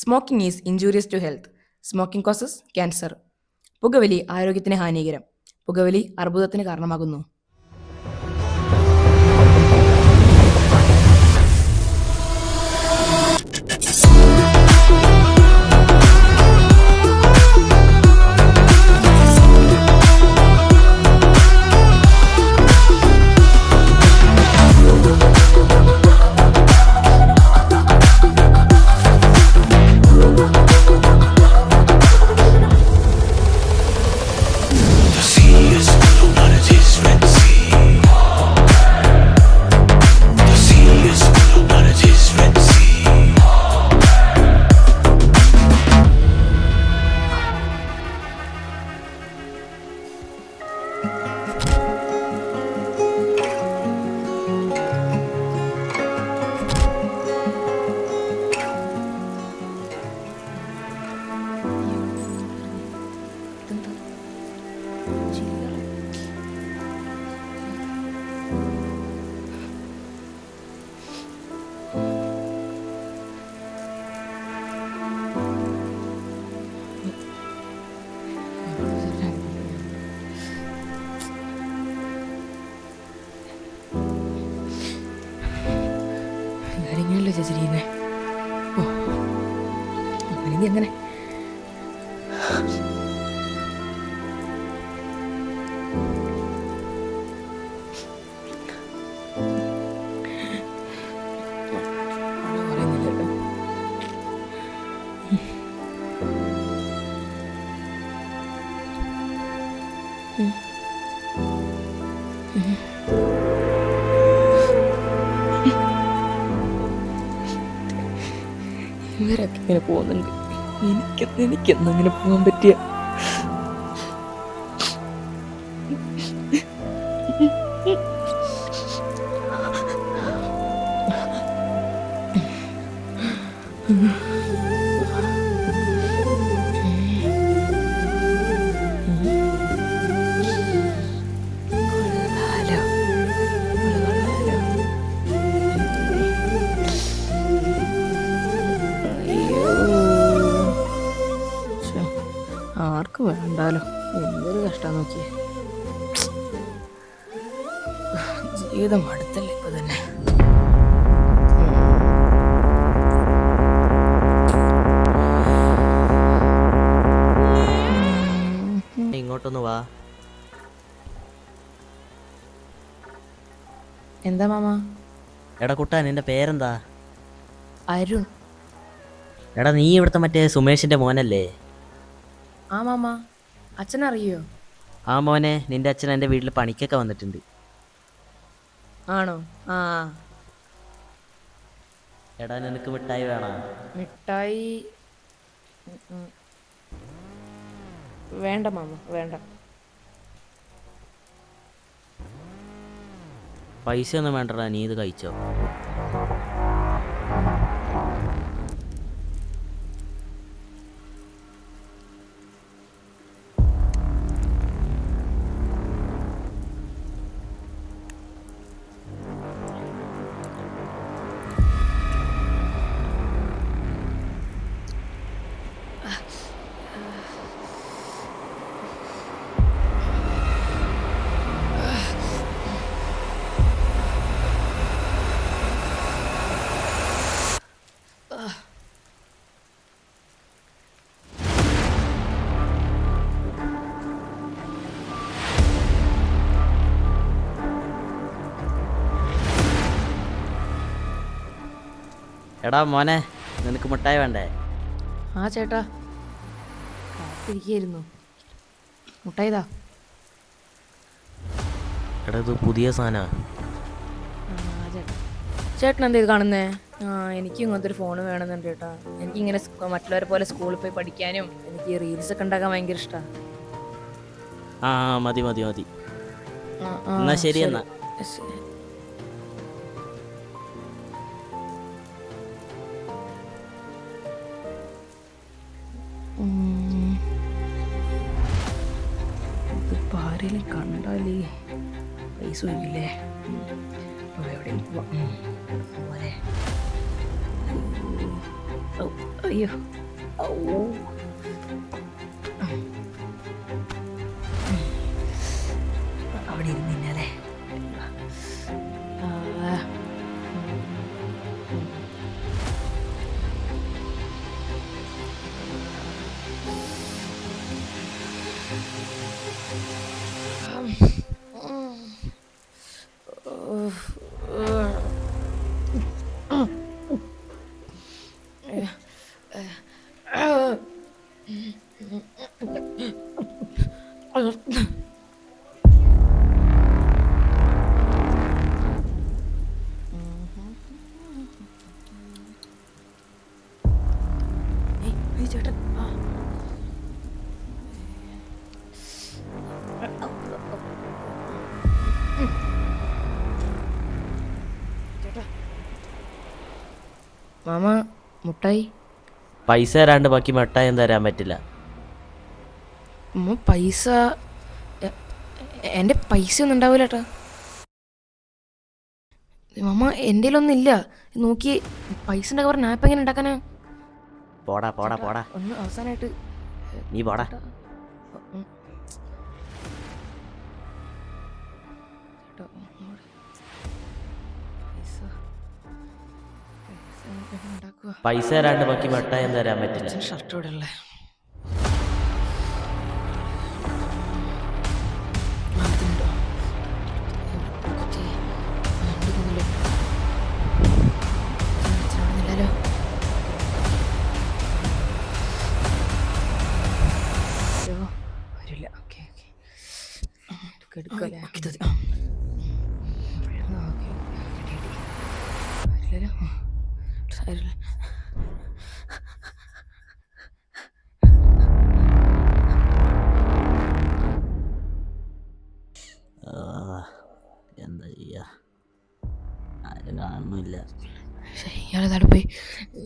Smoking is injurious to health. Smoking causes cancer. പുകവലി ആരോഗ്യത്തിന് ഹാനികരം. പുകവലി അർബുദത്തിന് കാരണമാകുന്നു. കാര്യങ്ങളല്ലേ ചേച്ചി ചെയ്യുന്നേ? ഓ അങ്ങനെ അങ്ങനെ ഇവരൊക്കെ ഇങ്ങനെ പോകുന്നുണ്ട്. എനിക്കെന്നങ്ങനെ പോകാൻ പറ്റിയ ആർക്കും വേണ്ടാലോ. എന്തൊരു കഷ്ടം നോക്കിയേ. ജീവിതം അടുത്തല്ലേ ഇപ്പൊ തന്നെ. ഇങ്ങോട്ടൊന്ന് വാ. എന്താ മാമ? എടാ കുട്ടാൻ, നിന്റെ പേരെന്താ? അരുൺ. എടാ, നീ ഇവിടുത്തെ മറ്റേ സുമേഷിന്റെ മോനല്ലേ? ആ മാമ, അച്ഛനറിയോ? ആ മോനെ, നിന്റെ അച്ഛൻ എൻ്റെ വീട്ടിൽ പണിക്കൊക്കെ വന്നിട്ടുണ്ട്. ആണോ? ആ. എടാ, നിനക്ക് മിഠായി വേണോ? മിഠായി വേണ്ട മാമ, വേണ്ട. പൈസ ഒന്നും വേണ്ടടാ, നീ ഇത് കഴിച്ചോ. എടാ മോനെ, നിനക്ക് മിഠായി വേണ്ടേ? ആ ചേട്ടാ, കാത്തിരിക്കുന്നു. മുട്ടായിതാ. എടാ, ഇത് പുതിയ സാധനമാണ്. ചേട്ടാ, ചേട്ടൻ എന്താ ഇത് കാണുന്നേ? എനിക്കും ഇങ്ങനത്തെ ഒരു ഫോൺ വേണമെന്നുണ്ട് ചേട്ടാ. എനിക്കിങ്ങനെ മറ്റുള്ളവരെ പോലെ സ്കൂളിൽ പോയി പഠിക്കാനും എനിക്ക് റീൽസൊക്കെ ഉണ്ടാക്കാൻ ഭയങ്കര ഇഷ്ടമാണ്. ആ മതി മതി മതി. എന്നാ ശരി. എന്നാ ഇതിപ്പോൾ ആരെങ്കിലും കണ്ടാലേ പൈസ വയ്ക്കില്ലേ? എവിടെയും പോവാം. ഔ, അയ്യോ ഔ. അവിടെ ഇരുന്നില്ലേ? ചേട്ടൻ മാമ മുട്ടായി. പൈസ തരാണ്ട് ബാക്കി മിഠായി തരാൻ പറ്റില്ല. പൈസ എൻ്റെ പൈസ ഒന്നും ഉണ്ടാവില്ല ഏട്ടാ. മാമ എൻ്റെ കയ്യിലൊന്നും ഇല്ല. നോക്കി പൈസ ഉണ്ടാക്കാൻ പറഞ്ഞ ആപ്പ് എങ്ങനെ ഉണ്ടാക്കാനാ? പോടാ പോടാ പോടാ, ഒന്ന് അവസാനമായിട്ട് നീ പോടാ. പൈസ തരാണ്ട് ബാക്കി മിഠായി തരാൻ പറ്റില്ല. ഷർട്ട് ഇവിടെ ഉള്ളേ വരില്ല. ഓക്കെ ഓക്കെ എടുക്കല്ലേ? എന്താ ചെയ്യാ, ആരും കാണുന്നില്ല. ഇയാളെതാടെ പോയി?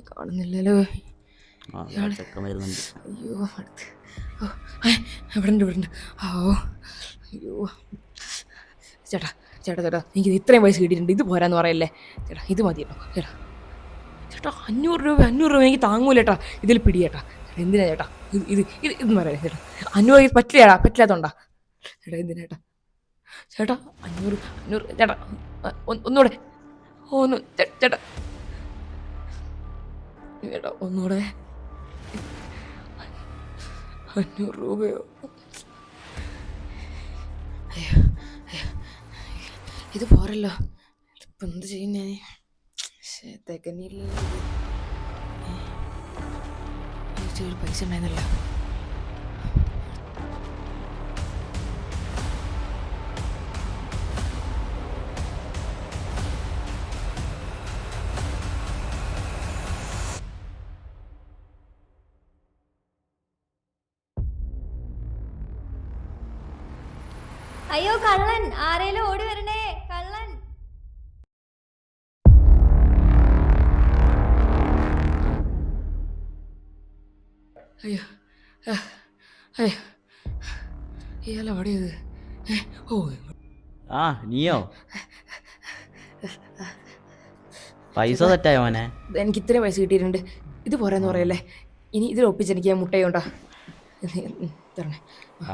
കാണുന്നില്ലല്ലോ. ചെക്കൻ വരുന്നുണ്ട്. അയ്യോ അടുത്ത് ഇവിടെ ഉണ്ട് ഇവിടെ ഉണ്ട്. ഓ അയ്യോ ചേട്ടാ ചേട്ടാ ചേട്ടാ, എനിക്ക് ഇത്രയും പൈസ കിട്ടിയിട്ടുണ്ട്. ഇത് പോരാന്ന് പറയല്ലേ ചേട്ടാ? ഇത് മതി കേട്ടോ ചേട്ടാ. ചേട്ടാ 500 രൂപ എനിക്ക് താങ്ങൂല ചേട്ടാ. ഇതിൽ പിടിയേട്ടാ. എന്തിനാ ചേട്ടാ ഇത് ഇത് ഇതെന്ന് പറയാം ചേട്ടാ. 500 പറ്റില്ലേടാ? പറ്റില്ലാത്തോണ്ടാ ചേട്ടാ? എന്തിനാ ചേട്ടാ? ചേട്ടാ 500 ചേട്ടാ, ഒന്നുകൂടെ ഒന്ന് ചേട്ടാ ചേട്ടാ ഒന്നുകൂടെ. 500 രൂപയോ? അയ്യോ ഇത് പോരല്ലോ. ഇപ്പം എന്ത് ചെയ്യുന്നേ? തികഞ്ഞില്ല. പൈസ ഉണ്ടായിരുന്നല്ല. അയ്യോ കള്ളൻ, ആരേലും ഓടി വരണേ, കള്ളൻ. അയ്യോ അയ്യോ ഇയാളെവിടെയത്? ഓ ആ നീയോ? പൈസ തെറ്റായോ മോനെ? എനിക്ക് ഇത്രയും പൈസ കിട്ടിയിട്ടുണ്ട്. ഇത് പോരാന്ന് പറയല്ലേ? ഇനി ഇതിൽ ഒപ്പിച്ച് എനിക്ക് മുട്ടയുണ്ടോ തരണേ?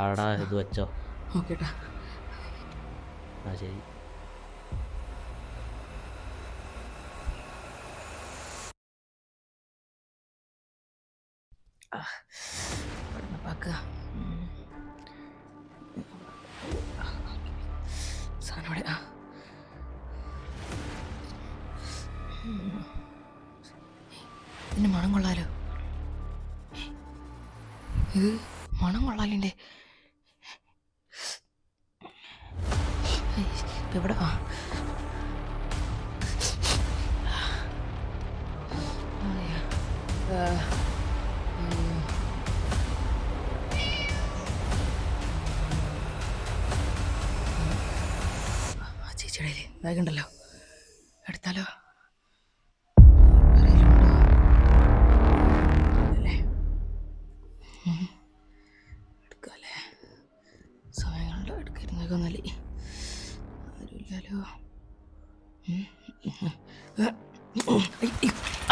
ആടാ ഇത് വെച്ചോ. ഓക്കെ ഏട്ടാ. ആ ശരി. സാധനം ഇവിടെ. ഇതിന് മണം കൊള്ളാലോ. ഇത് മണം കൊള്ളാലുണ്ട്. എവിടെ? ചേച്ചിയുടെ ബാഗ് ഉണ്ടല്ലോ, എടുത്താലോ? എടുക്കാല്ലേ? സമയങ്ങളുണ്ടോ? എടുക്കായിരുന്നൊക്കെ ഒന്നല്ലേ? ആരുമില്ലല്ലോ.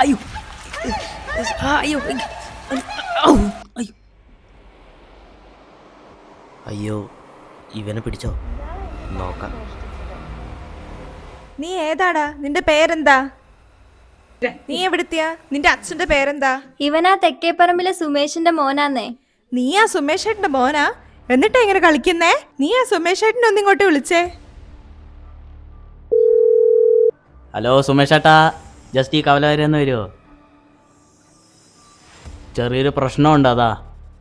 അയ്യോ അയ്യോ അയ്യോ. അയ്യോ ഇവനെ പിടിച്ചോ നോക്കാം. നീ ഏതാടാ? നിന്റെ പേരെന്താ? നീ എവിടുത്തെയാ? നിന്റെ അച്ഛന്റെ പേരെന്താ? ഇവനാ തെക്കേപ്പറമ്പിലെ സുമേഷിന്റെ മോനാന്നേ. നീ ആ സുമേഷ് ഏട്ടന്റെ മോനാ? എന്നിട്ടാ ഇങ്ങനെ കളിക്കുന്നേ? നീ ആ സുമേഷ് ഏട്ടനെ ഒന്നിങ്ങോട്ട് വിളിച്ചേ. ഹലോ സുമേഷ് ചേട്ടാ, ജസ്റ്റ് ഈ കവല വരെ ഒന്ന് വരുമോ? ചെറിയൊരു പ്രശ്നമുണ്ട്, അതാ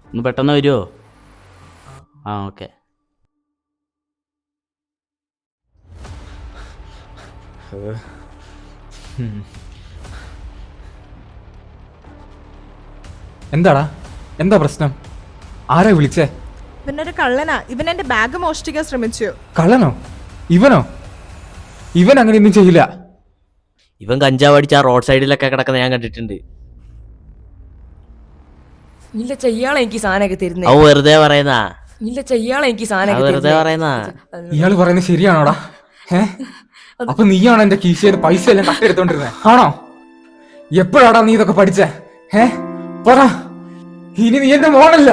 ഒന്ന് പെട്ടെന്ന് വരുമോ? ആ ഓക്കെ. എന്താടാ, എന്താ പ്രശ്നം? ആരാ വിളിച്ചേ? ഇവനൊരു കള്ളനാ. ഇവൻ എന്റെ ബാഗ് മോഷ്ടിക്കാൻ ശ്രമിച്ചു. കള്ളനോ? ഇവനോ? ഇവൻ അങ്ങനെ ഒന്നും ചെയ്യില്ല. ഇവൻ കഞ്ചാവ് അടിച്ച് ആ റോഡ് സൈഡിലൊക്കെ കിടക്കുന്ന ഞാൻ കണ്ടിട്ടുണ്ട്. ഇല്ല ചെയ്യാളെ എനിക്ക് സാധനമൊക്കെ തരുന്നേ. അവ വെറുതെ പറയുന്നാ. ഇല്ല ചെയ്യാളെ എനിക്ക് അവ വെറുതെ പറയുന്നാ. ഇയാള് പറയുന്നത് ശരിയാണോടാ? അപ്പൊ നീയാണോ എന്റെ കീശയിൽ പൈസ എല്ലാം കട്ടെടുത്തോണ്ടിരുന്നേ? ആണോ? എപ്പോഴാടാ നീ ഇതൊക്കെ പഠിച്ചേ? പറ, ഇനി നീ എന്റെ മോനല്ല.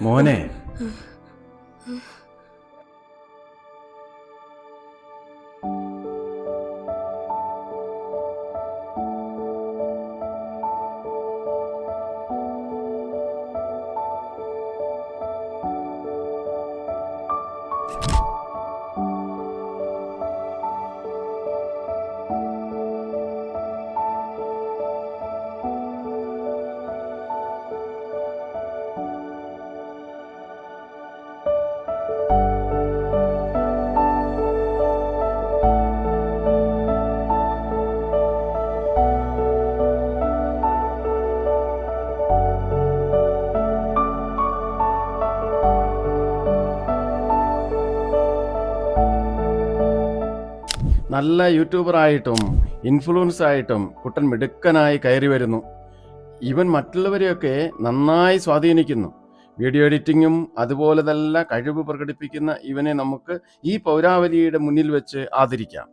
മോനെ, നല്ല യൂട്യൂബറായിട്ടും ഇൻഫ്ലുവൻസായിട്ടും കുട്ടൻ മിടുക്കനായി കയറി വരുന്നു. ഇവൻ മറ്റുള്ളവരെയൊക്കെ നന്നായി സ്വാധീനിക്കുന്നു. വീഡിയോ എഡിറ്റിങ്ങും അതുപോലെ തന്നെ കഴിവ് പ്രകടിപ്പിക്കുന്ന ഇവനെ നമുക്ക് ഈ പൗരാവലിയുടെ മുന്നിൽ വെച്ച് ആദരിക്കാം.